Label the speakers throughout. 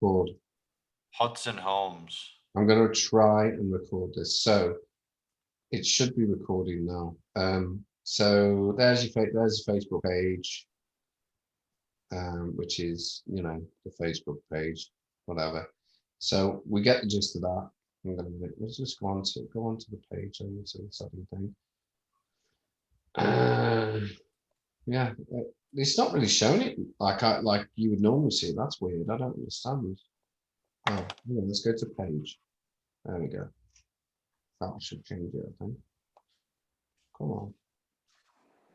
Speaker 1: record.
Speaker 2: Hudson Homes.
Speaker 1: I'm going to try and record this. So it should be recording now. So there's your Facebook page, which is, you know, the Facebook page, whatever. So we get the gist of that. Let's just go on to the page and see the second thing. Yeah, it's not really showing it like you would normally see it. That's weird. I don't understand. Oh, yeah, let's go to page. There we go. That should change it, I think. Come on.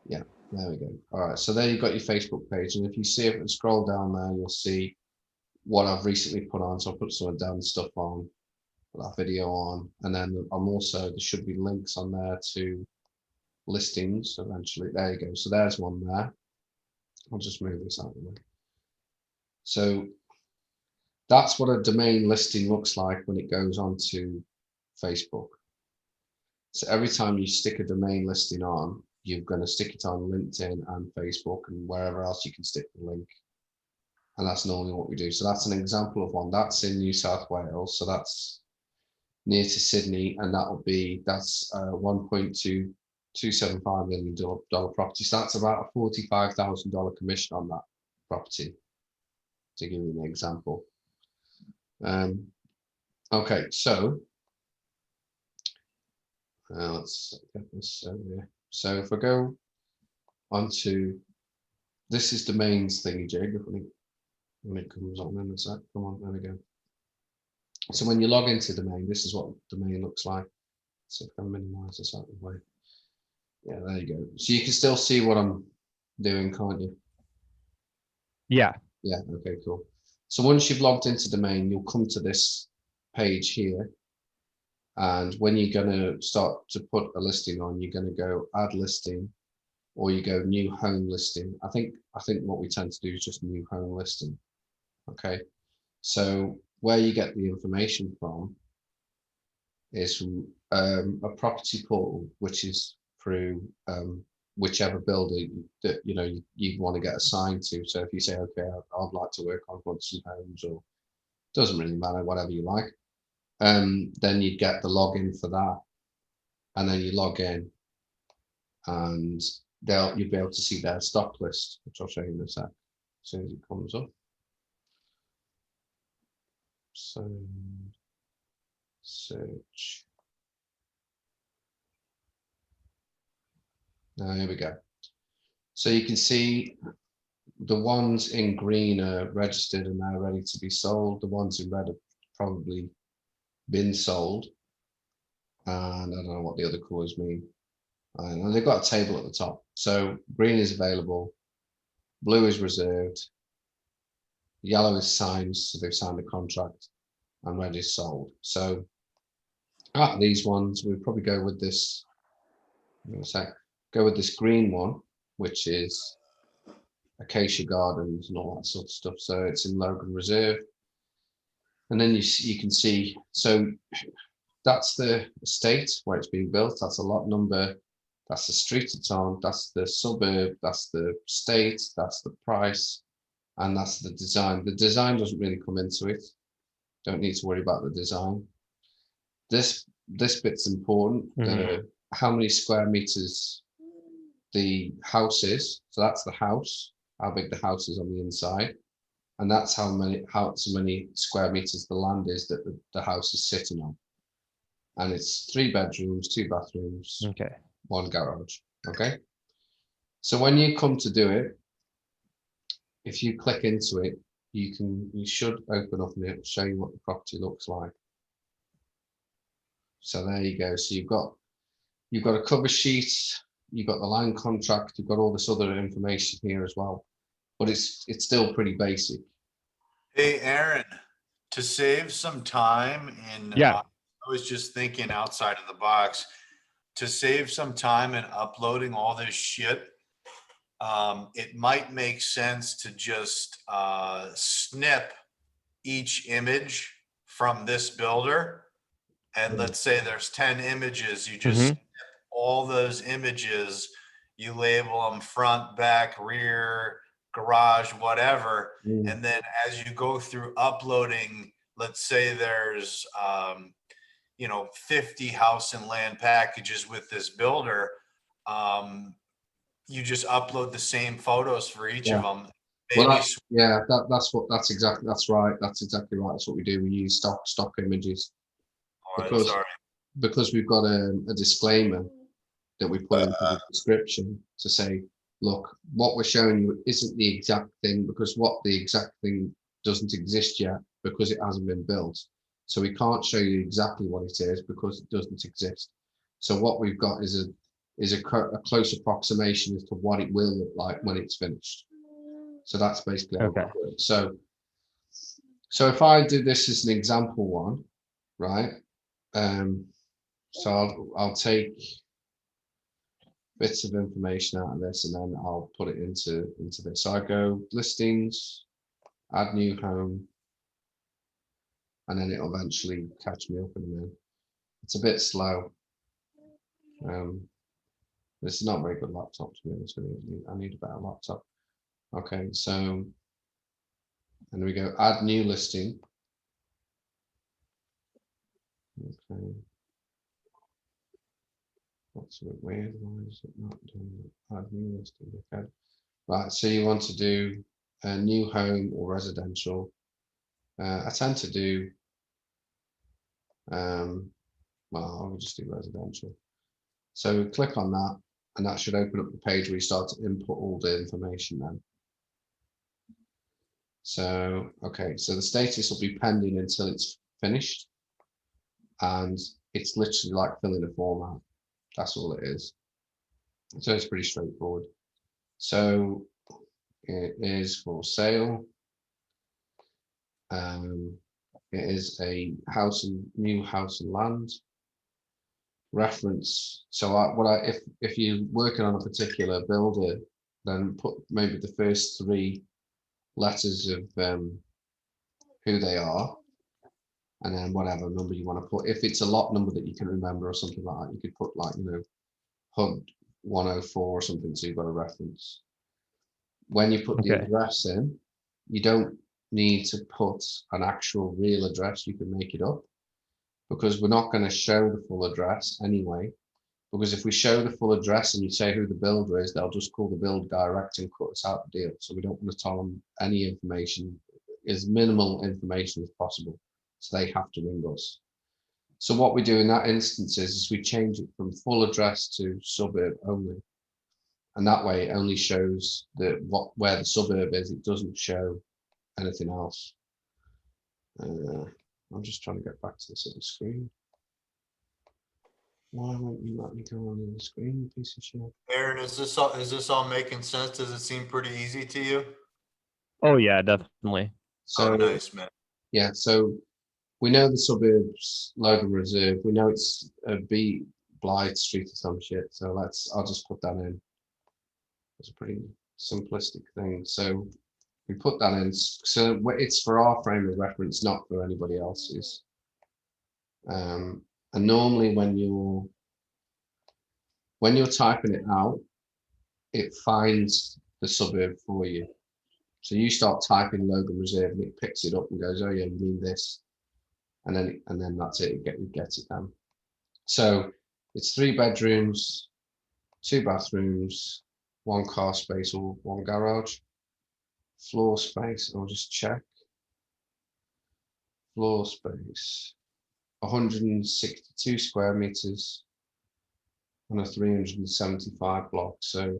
Speaker 1: Yeah, there we go. All right, so there you've got your Facebook page, and if you see it, scroll down there, you'll see what I've recently put on. So I put some of Dan's stuff on, put that video on, and then I'm also, there should be links on there to listings eventually. There you go. So there's one there. I'll just move this out of the way. So that's what a domain listing looks like when it goes onto Facebook. So every time you stick a domain listing on, you're going to stick it on LinkedIn and Facebook and wherever else you can stick the link. And that's normally what we do. So that's an example of one. That's in New South Wales. So that's near to Sydney, and that's $1.275 million property. So that's about a $45,000 commission on that property, to give you an example. Okay, so let's get this over here. So if I go onto, this is domains thingy jig, when it comes on in a sec. Come on, there we go. So when you log into domain, this is what domain looks like. So if I minimize this out of the way. Yeah, there you go. So you can still see what I'm doing, can't you?
Speaker 3: Yeah.
Speaker 1: Yeah, okay, cool. So once you've logged into domain, you'll come to this page here. And when you're going to start to put a listing on, you're going to go add listing, or you go new home listing. I think what we tend to do is just new home listing. Okay, so where you get the information from is from a property portal, which is through whichever builder that you want to get assigned to. So if you say, okay, I'd like to work on Hudson Homes, or doesn't really matter, whatever you like, then you'd get the login for that, and then you log in, and you'll be able to see their stock list, which I'll show you in a sec as soon as it comes up. So search. Now here we go. So you can see the ones in green are registered and now ready to be sold. The ones in red have probably been sold. And I don't know what the other colours mean. And they've got a table at the top. So green is available, blue is reserved, yellow is signed, so they've signed a contract, and red is sold. So out of these ones, we'd probably go with this. Go with this green one, which is Acacia Gardens and all that sort of stuff. So it's in Logan Reserve, and then you can see. So that's the estate where it's being built. That's a lot number. That's the street it's on. That's the suburb. That's the state. That's the price, and that's the design. The design doesn't really come into it. Don't need to worry about the design. This bit's important. How many square meters the house is. So that's the house, how big the house is on the inside, and that's how many square meters the land is that the house is sitting on. And it's 3 bedrooms, 2 bathrooms,
Speaker 3: Okay.
Speaker 1: 1 garage. Okay. So when you come to do it, if you click into it, you should open up and it'll show you what the property looks like. So there you go. So you've got a cover sheet, you've got the land contract, you've got all this other information here as well, but it's still pretty basic.
Speaker 2: Hey, Aaron, to save some time, and
Speaker 3: yeah,
Speaker 2: I was just thinking outside of the box, to save some time in uploading all this shit, it might make sense to just snip each image from this builder. And let's say there's 10 images, you just snip all those images, you label them front, back, rear, garage, whatever.
Speaker 1: Mm.
Speaker 2: And then as you go through uploading, let's say there's, 50 house and land packages with this builder. You just upload the same photos for each
Speaker 1: Yeah.
Speaker 2: of them.
Speaker 1: Well,
Speaker 2: Maybe
Speaker 1: that's exactly right. That's exactly right. That's what we do. We use stock images because
Speaker 2: sorry.
Speaker 1: we've got a disclaimer that we put into the description to say, look, what we're showing you isn't the exact thing, because what the exact thing doesn't exist yet because it hasn't been built. So we can't show you exactly what it is because it doesn't exist. So what we've got is a close approximation as to what it will look like when it's finished. So that's basically how
Speaker 3: Okay.
Speaker 1: it works. So if I do this as an example one, right? So I'll take bits of information out of this and then I'll put it into this. So I go listings, add new home, and then it'll eventually catch me up in a minute. It's a bit slow. This is not a very good laptop, to be honest with you. I need a better laptop. Okay, so and we go add new listing. Okay. That's a bit weird. Why is it not doing it? Add new listing. Okay. Right. So you want to do a new home or residential. I tend to do. Well, I'll just do residential. So click on that, and that should open up the page where you start to input all the information then. So, okay, so the status will be pending until it's finished. And it's literally like filling a form out. That's all it is. So it's pretty straightforward. So it is for sale. It is a new house and land. Reference. So if you're working on a particular builder, then put maybe the first 3 letters of who they are, and then whatever number you want to put. If it's a lot number that you can remember or something like that, you could put like, HUD 104 or something, so you've got a reference. When you put the
Speaker 3: Okay.
Speaker 1: address in, you don't need to put an actual real address. You can make it up, because we're not going to show the full address anyway. Because if we show the full address and you say who the builder is, they'll just call the builder direct and cut us out the deal. So we don't want to tell them any information, as minimal information as possible. So they have to ring us. So what we do in that instance is we change it from full address to suburb only. And that way it only shows where the suburb is. It doesn't show anything else. I'm just trying to get back to this other screen. Why won't you let me go on the screen, you piece of shit?
Speaker 2: Aaron, is this all making sense? Does it seem pretty easy to you?
Speaker 3: Oh yeah, definitely.
Speaker 1: So
Speaker 2: Nice, man.
Speaker 1: yeah, so we know the suburbs, Logan Reserve. We know it's a B Blythe Street or some shit. So I'll just put that in. It's a pretty simplistic thing. So we put that in. So it's for our frame of reference, not for anybody else's. And normally when you're typing it out, it finds the suburb for you. So you start typing Logan Reserve and it picks it up and goes, oh yeah, you mean this. And then that's it, it gets it done. So it's 3 bedrooms, 2 bathrooms, 1 car space or 1 garage. Floor space, I'll just check. Floor space, 162 square meters on a 375 block. So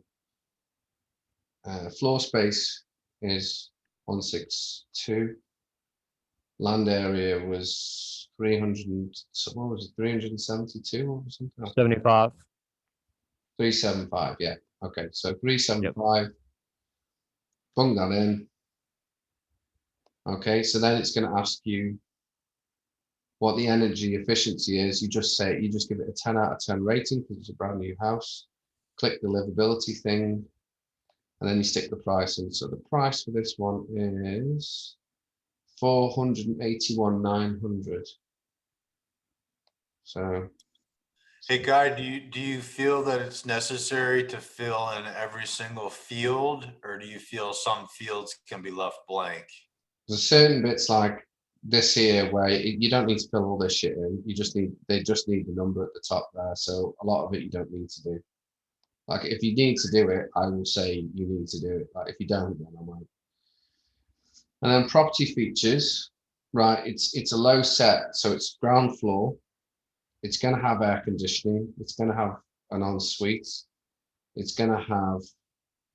Speaker 1: floor space is 162. Land area was 300. So what was it? 372 or something?
Speaker 3: 75.
Speaker 1: 375. Yeah. Okay. So 375. Yep. Bung that in. Okay. So then it's going to ask you what the energy efficiency is. You just give it a 10 out of 10 rating because it's a brand new house. Click the livability thing, and then you stick the price in. So the price for this one is 481,900. So
Speaker 2: Hey, Guy, do you feel that it's necessary to fill in every single field, or do you feel some fields can be left blank?
Speaker 1: There's certain bits like this here where you don't need to fill all this shit in. They just need the number at the top there. So a lot of it you don't need to do. Like if you need to do it, I will say you need to do it. Like if you don't, then I won't. And then property features, right? It's a low set, so it's ground floor. It's going to have air conditioning. It's going to have an ensuite. It's going to have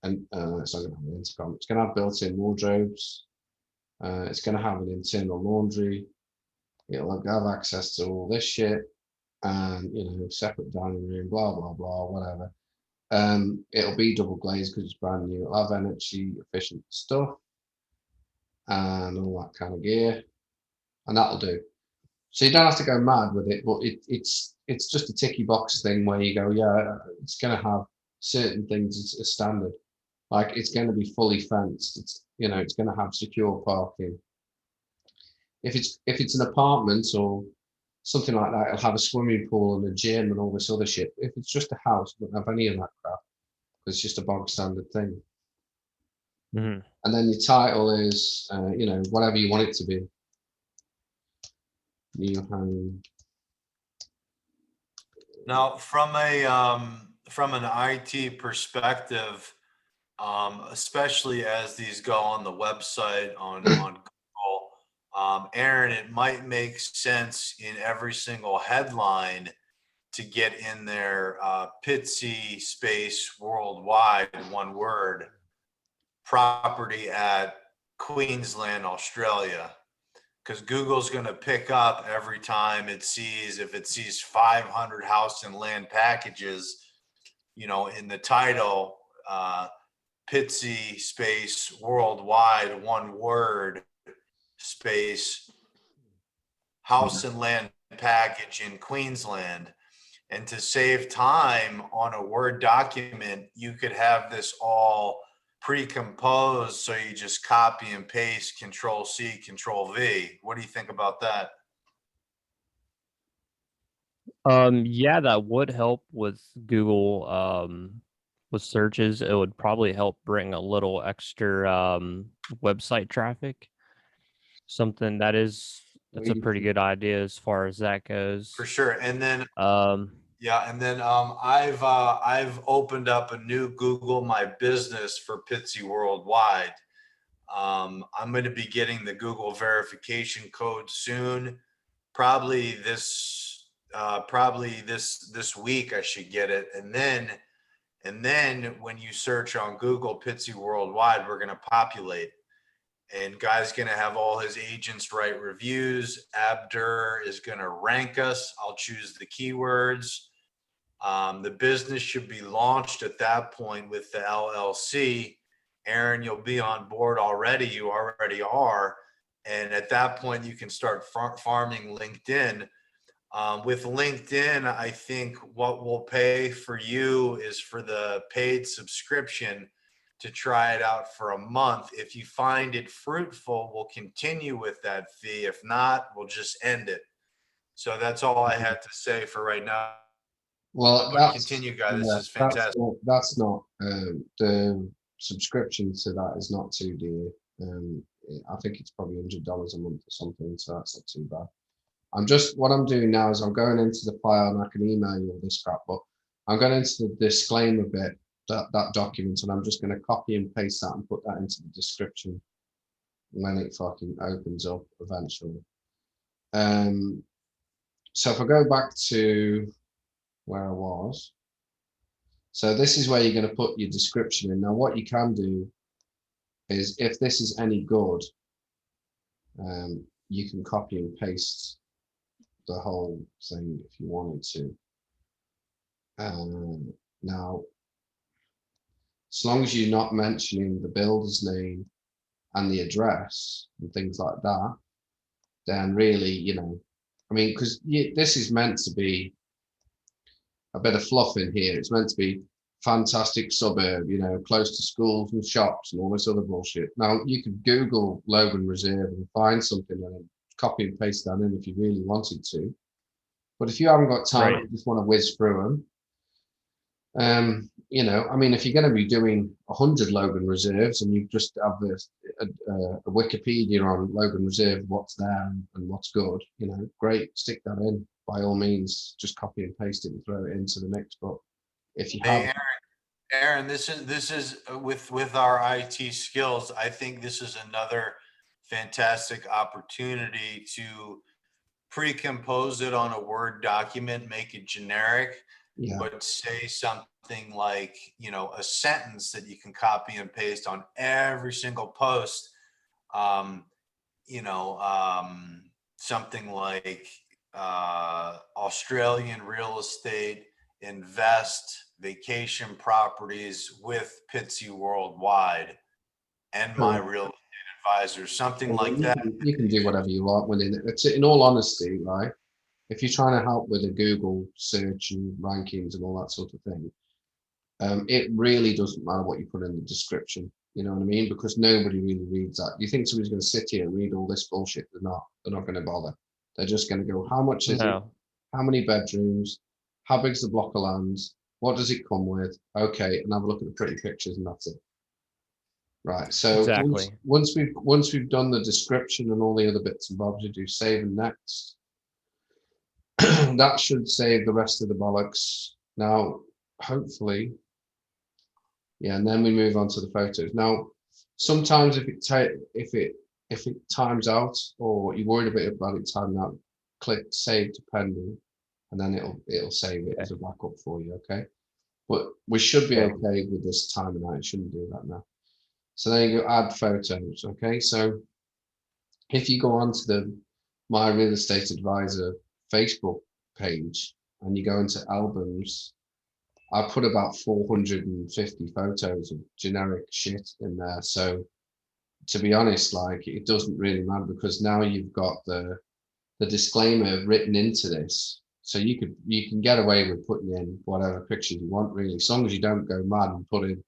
Speaker 1: it's not going to have an intercom. It's going to have built-in wardrobes. It's going to have an internal laundry. It'll have access to all this shit, and separate dining room, blah blah blah, whatever. It'll be double glazed because it's brand new. It'll have energy efficient stuff and all that kind of gear, and that'll do. So you don't have to go mad with it, but it's just a ticky box thing where you go, yeah, it's going to have certain things as standard. Like it's going to be fully fenced. It's going to have secure parking. If it's an apartment or something like that, it'll have a swimming pool and a gym and all this other shit. If it's just a house, it won't have any of that crap. It's just a bog standard thing.
Speaker 3: Mhm.
Speaker 1: And then your title is, whatever you want it to be. New home.
Speaker 2: Now, from an IT perspective, especially as these go on the website on Google, Aaron, it might make sense in every single headline to get in there, Pitsy space worldwide, one word, property at Queensland, Australia. Because Google's going to pick up every time if it sees 500 house and land packages, in the title, Pitsy space worldwide, one word, space house and land package in Queensland. And to save time on a Word document, you could have this all pre-composed. So you just copy and paste, Control C, Control V. What do you think about that?
Speaker 3: Yeah, that would help with Google with searches. It would probably help bring a little extra website traffic. Something that's a pretty good idea as far as that goes.
Speaker 2: For sure. And then
Speaker 3: Um
Speaker 2: yeah, and then I've opened up a new Google My Business for Pitsy Worldwide. I'm going to be getting the Google verification code soon. Probably this week I should get it. And then when you search on Google Pitsy Worldwide, we're going to populate. And Guy's going to have all his agents write reviews. Abdur is going to rank us. I'll choose the keywords. The business should be launched at that point with the LLC. Aaron, you'll be on board already. You already are. And at that point, you can start farming LinkedIn. With LinkedIn, I think what we'll pay for you is for the paid subscription to try it out for a month. If you find it fruitful, we'll continue with that fee. If not, we'll just end it. So that's all I had to say for right now.
Speaker 1: Well,
Speaker 2: But continue, Guy. This is fantastic.
Speaker 1: that's not the subscription to that is not too dear. I think it's probably $100 a month or something, so that's not too bad. What I'm doing now is I'm going into the file and I can email you all this crap, but I'm going into the disclaimer bit, that document, and I'm just going to copy and paste that and put that into the description when it fucking opens up eventually. So if I go back to where I was, so this is where you're going to put your description in. Now, what you can do is if this is any good, you can copy and paste the whole thing if you wanted to. Now, as long as you're not mentioning the builder's name and the address and things like that, then really, I mean, because this is meant to be a bit of fluff in here. It's meant to be fantastic suburb, close to schools and shops and all this other bullshit. Now, you could Google Logan Reserve and find something and copy and paste that in if you really wanted to. But if you haven't got time,
Speaker 3: Right.
Speaker 1: you just want to whiz through them. You know, I mean, if you're going to be doing 100 Logan reserves and you just have a Wikipedia on Logan reserve, what's there and what's good, you know, great, stick that in by all means, just copy and paste it and throw it into the mix. But if you
Speaker 2: Hey,
Speaker 1: have,
Speaker 2: Aaron, this is with our IT skills. I think this is another fantastic opportunity to pre-compose it on a Word document, make it generic,
Speaker 1: yeah,
Speaker 2: but say something like, a sentence that you can copy and paste on every single post. Um, something like Australian real estate, invest vacation properties with Pitsy Worldwide and my
Speaker 1: cool.
Speaker 2: real estate advisor, something
Speaker 1: Well,
Speaker 2: like that.
Speaker 1: you can do whatever you want within it. It's in all honesty, right? If you're trying to help with a Google search and rankings and all that sort of thing, it really doesn't matter what you put in the description. You know what I mean? Because nobody really reads that. You think somebody's going to sit here and read all this bullshit? They're not. They're not going to bother. They're just going to go, how much is it?
Speaker 3: No.
Speaker 1: How many bedrooms? How big's the block of land? What does it come with? Okay, and have a look at the pretty pictures, and that's it. Right. So
Speaker 3: Exactly.
Speaker 1: once we've done the description and all the other bits and bobs, you do save and next. That should save the rest of the bollocks. Now, hopefully, yeah, and then we move on to the photos. Now, sometimes if it times out or you're worried a bit about it timing out, click save to pending, and then it'll save it as a backup for you. Okay, but we should be
Speaker 3: Okay.
Speaker 1: okay with this timing out. It shouldn't do that now. So then you go add photos. Okay, so if you go onto the My Real Estate Advisor Facebook page and you go into albums, I put about 450 photos of generic shit in there. So to be honest, like it doesn't really matter because now you've got the disclaimer written into this. So you can get away with putting in whatever pictures you want, really, as long as you don't go mad and put in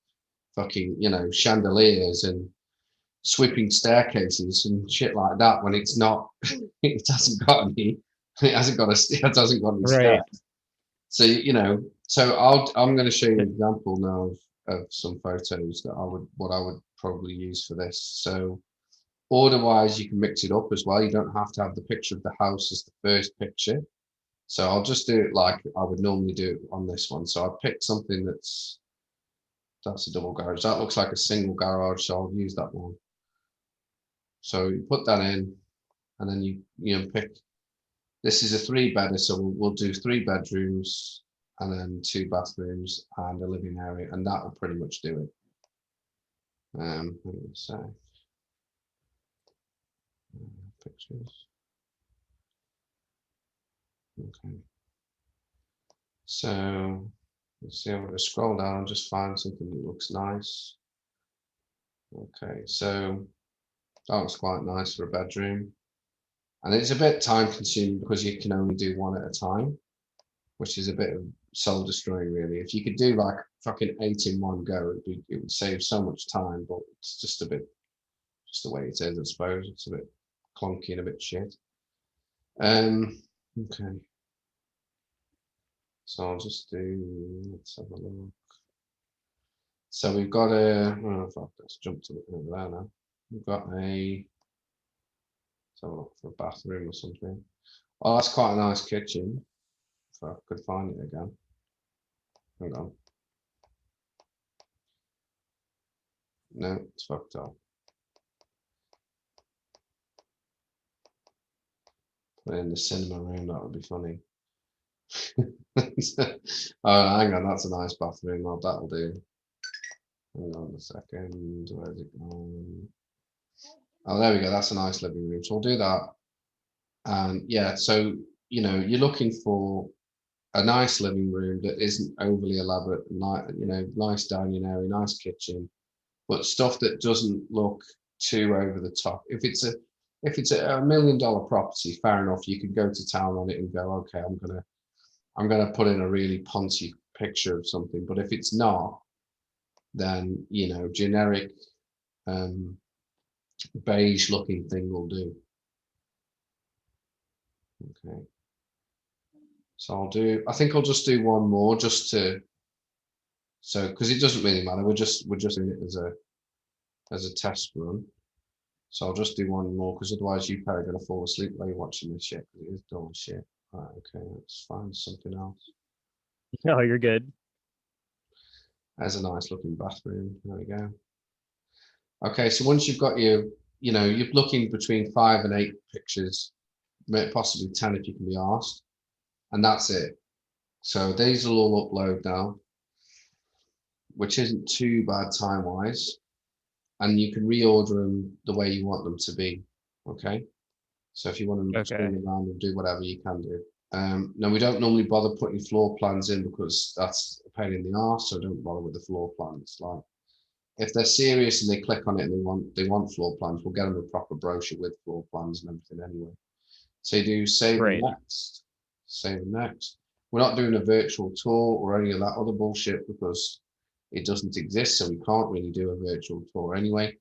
Speaker 1: fucking, you know, chandeliers and sweeping staircases and shit like that when it's not, it hasn't got any, it hasn't got any
Speaker 3: Right.
Speaker 1: steps. So you know, so I'm going to show you an example now of some photos that what I would probably use for this. So order wise, you can mix it up as well. You don't have to have the picture of the house as the first picture. So I'll just do it like I would normally do it on this one. So I picked something that's a double garage. That looks like a single garage, so I'll use that one. So you put that in, and then you know pick. This is a three-bedder, so we'll do 3 bedrooms and then 2 bathrooms and a living area, and that will pretty much do it. So pictures. Okay. So let's see. I'm going to scroll down and just find something that looks nice. Okay, so that looks quite nice for a bedroom, and it's a bit time consuming because you can only do one at a time, which is a bit of soul destroying, really. If you could do like fucking 8 in one go, it would save so much time, but it's just a bit, just the way it is, I suppose. It's a bit clunky and a bit shit. Okay. So I'll just do, let's have a look. So we've got oh fuck, let's jump to over there now. We've got let's have a look for a bathroom or something. Oh, that's quite a nice kitchen. If I could find it again. Hang on. No, it's fucked up. Put it in the cinema room, that would be funny. Oh, hang on, that's a nice bathroom. Well, that'll do. Hang on a second. Where's it gone? Oh, there we go. That's a nice living room. So we'll do that. And yeah, so you know, you're looking for a nice living room that isn't overly elaborate, you know, nice dining area, nice kitchen, but stuff that doesn't look too over the top. If it's a $1 million property, fair enough. You can go to town on it and go, okay, I'm gonna put in a really poncy picture of something. But if it's not, then you know, generic beige looking thing will do. Okay. So I think I'll just do one more just to, so, because it doesn't really matter. We're just doing it as a test run. So I'll just do one more because otherwise you probably gonna fall asleep while you're watching this shit. 'Cause it is dull shit. Right, okay, let's find something else.
Speaker 3: No, you're good.
Speaker 1: There's a nice looking bathroom. There we go. Okay, so once you've got your, you're looking between 5 and 8 pictures, possibly 10 if you can be asked, and that's it. So these will all upload now, which isn't too bad time wise, and you can reorder them the way you want them to be. Okay, so if you want to spin
Speaker 3: Okay.
Speaker 1: around and do whatever, you can do. Now we don't normally bother putting floor plans in because that's a pain in the arse, so don't bother with the floor plans. Like, if they're serious and they click on it and they want floor plans, we'll get them a proper brochure with floor plans and everything anyway. So you do save and
Speaker 3: Great.
Speaker 1: next, save and next. We're not doing a virtual tour or any of that other bullshit because it doesn't exist, so we can't really do a virtual tour anyway,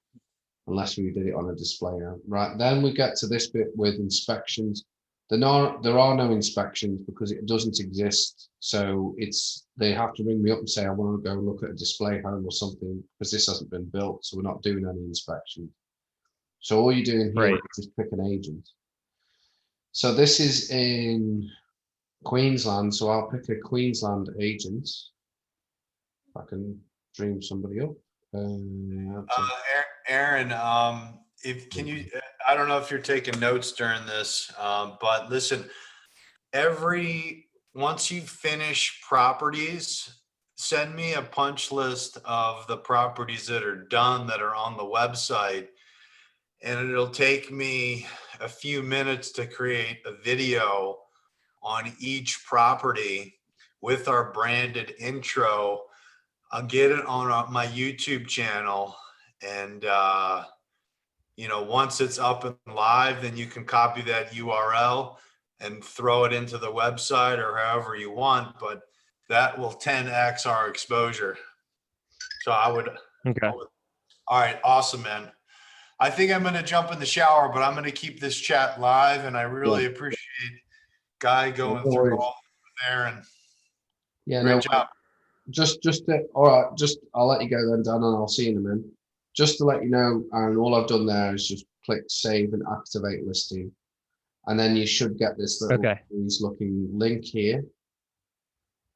Speaker 1: unless we did it on a display. Right, then we get to this bit with inspections. There are no inspections because it doesn't exist. So they have to ring me up and say, I want to go look at a display home or something because this hasn't been built. So we're not doing any inspections. So all you're doing here
Speaker 3: Right.
Speaker 1: is just pick an agent. So this is in Queensland. So I'll pick a Queensland agent. If I can dream somebody up.
Speaker 2: Aaron, if can you, I don't know if you're taking notes during this, but listen, once you finish properties, send me a punch list of the properties that are done that are on the website. And it'll take me a few minutes to create a video on each property with our branded intro. I'll get it on my YouTube channel. And, once it's up and live, then you can copy that URL and throw it into the website or however you want, but that will 10x our exposure. So
Speaker 3: Okay.
Speaker 2: all right, awesome, man. I think I'm going to jump in the shower, but I'm going to keep this chat live, and I really appreciate Guy going through all there, and
Speaker 1: Yeah,
Speaker 2: great
Speaker 1: no,
Speaker 2: job.
Speaker 1: all right, I'll let you go then, Dan, and I'll see you in a minute. Just to let you know, and all I've done there is just click save and activate listing. And then you should get this little looking link here.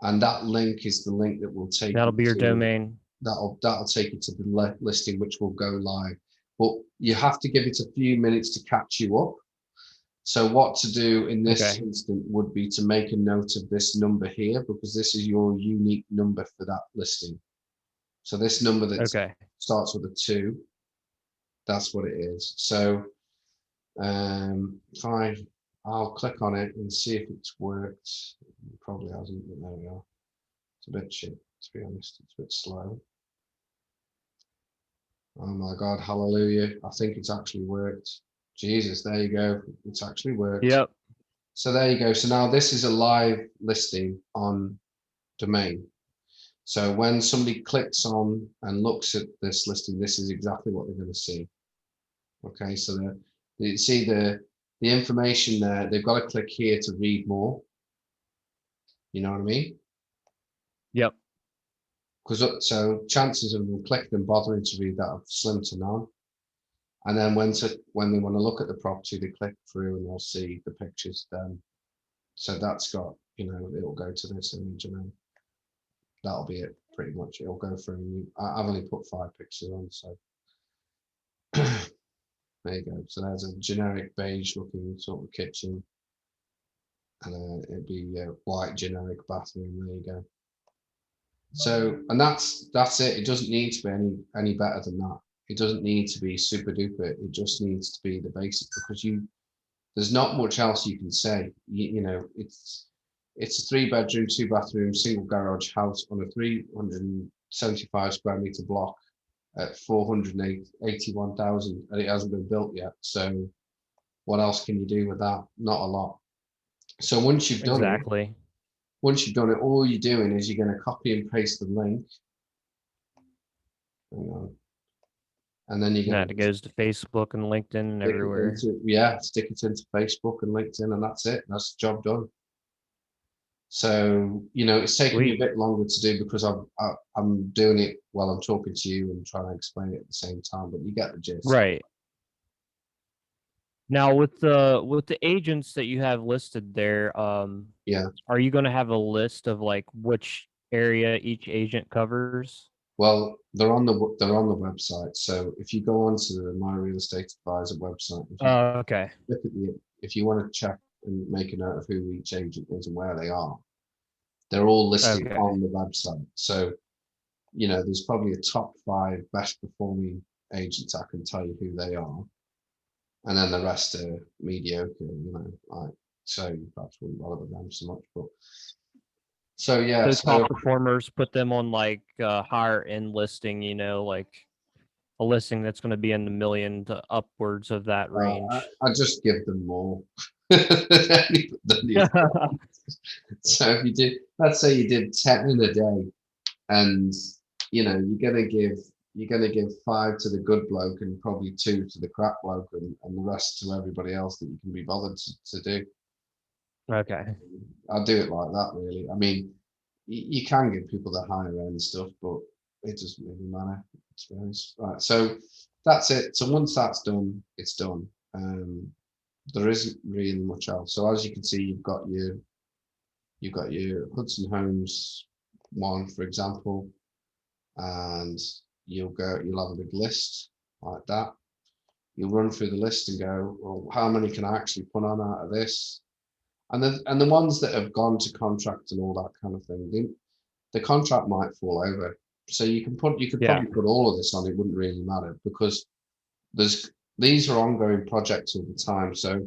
Speaker 1: And that link is the link that will take
Speaker 3: That'll
Speaker 1: you
Speaker 3: be your
Speaker 1: to,
Speaker 3: domain.
Speaker 1: that'll take you to the listing, which will go live. But you have to give it a few minutes to catch you up. So what to do in this instant would be to make a note of this number here, because this is your unique number for that listing. So this number that starts with a 2, that's what it is. So I'll click on it and see if it's worked. It probably hasn't, but there we are. It's a bit shit, to be honest. It's a bit slow. Oh my God, hallelujah. I think it's actually worked. Jesus, there you go. It's actually worked.
Speaker 3: Yep.
Speaker 1: So there you go. So now this is a live listing on domain. So when somebody clicks on and looks at this listing, this is exactly what they're going to see. Okay, so you see the information there. They've got to click here to read more. You know what I mean?
Speaker 3: Yep.
Speaker 1: Because so chances of them clicking and bothering to read that are slim to none. And then when they want to look at the property, they click through and they'll see the pictures then. So that's got, it'll go to this image and then that'll be it pretty much. It'll go through. I've only put 5 pictures on, so there you go. So there's a generic beige looking sort of kitchen, and it'd be a white generic bathroom. There you go. So, and that's it. It doesn't need to be any better than that. It doesn't need to be super duper. It just needs to be the basic, because there's not much else you can say. It's a 3-bedroom, 2-bathroom, single garage house on a 375 square meter block at 481,000, and it hasn't been built yet. So what else can you do with that? Not a lot. So once you've done it, all you're doing is you're going to copy and paste the link. Hang on. And then you're going
Speaker 3: it goes to Facebook and LinkedIn and everywhere.
Speaker 1: Stick it into Facebook and LinkedIn, and that's it. That's the job done. So, you know, it's taken me a
Speaker 3: Sweet.
Speaker 1: bit longer to do because I'm doing it while I'm talking to you and trying to explain it at the same time, but you get the gist.
Speaker 3: Right. Now with the agents that you have listed there,
Speaker 1: Yeah.
Speaker 3: are you going to have a list of like which area each agent covers?
Speaker 1: Well, they're on the website. So if you go onto the My Real Estate Advisor website, if you
Speaker 3: Okay.
Speaker 1: look at if you want to check and make a note of who each agent is and where they are, they're all listed
Speaker 3: Okay.
Speaker 1: on the website. So, you know, there's probably a top 5 best performing agents. I can tell you who they are, and then the rest are mediocre. You know, like, so you perhaps wouldn't bother with them so much, but so yeah.
Speaker 3: So
Speaker 1: So
Speaker 3: top performers, put them on like higher end listing, you know, like a listing that's going to be in the million to upwards of that range.
Speaker 1: I just give them more. than the other. So if you did, let's say you did 10 in a day, and you know you're gonna give 5 to the good bloke and probably 2 to the crap bloke, and the rest to everybody else that you can be bothered to do.
Speaker 3: Okay.
Speaker 1: I'll do it like that, really. I mean, you can give people the higher end stuff, but it doesn't really matter, to be honest. Right, so that's it. So once that's done, it's done. There isn't really much else. So as you can see, you've got your Hudson Homes one, for example, and you'll have a big list like that. You'll run through the list and go, well, how many can I actually put on out of this? And the ones that have gone to contract and all that kind of thing, the contract might fall over. So you could
Speaker 3: Yeah.
Speaker 1: probably put all of this on. It wouldn't really matter because these are ongoing projects all the time. So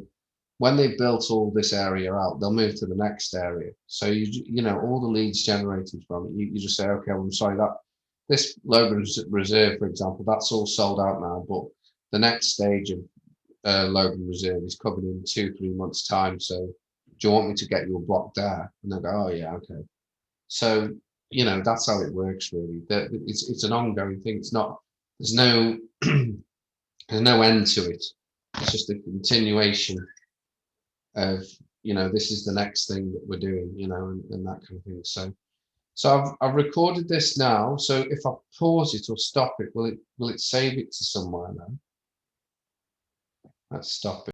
Speaker 1: when they've built all this area out, they'll move to the next area. So you know all the leads generated from it, you just say, okay, well, I'm sorry that this Logan Reserve, for example, that's all sold out now, but the next stage of Logan Reserve is covered in 2-3 months time. So do you want me to get you a block there? And they'll go, oh yeah, okay. So you know that's how it works really. It's an ongoing thing. It's not. There's no there's no end to it. It's just a continuation of, you know, this is the next thing that we're doing, you know, and that kind of thing. So I've recorded this now. So if I pause it or stop it, will it save it to somewhere now? Let's stop it.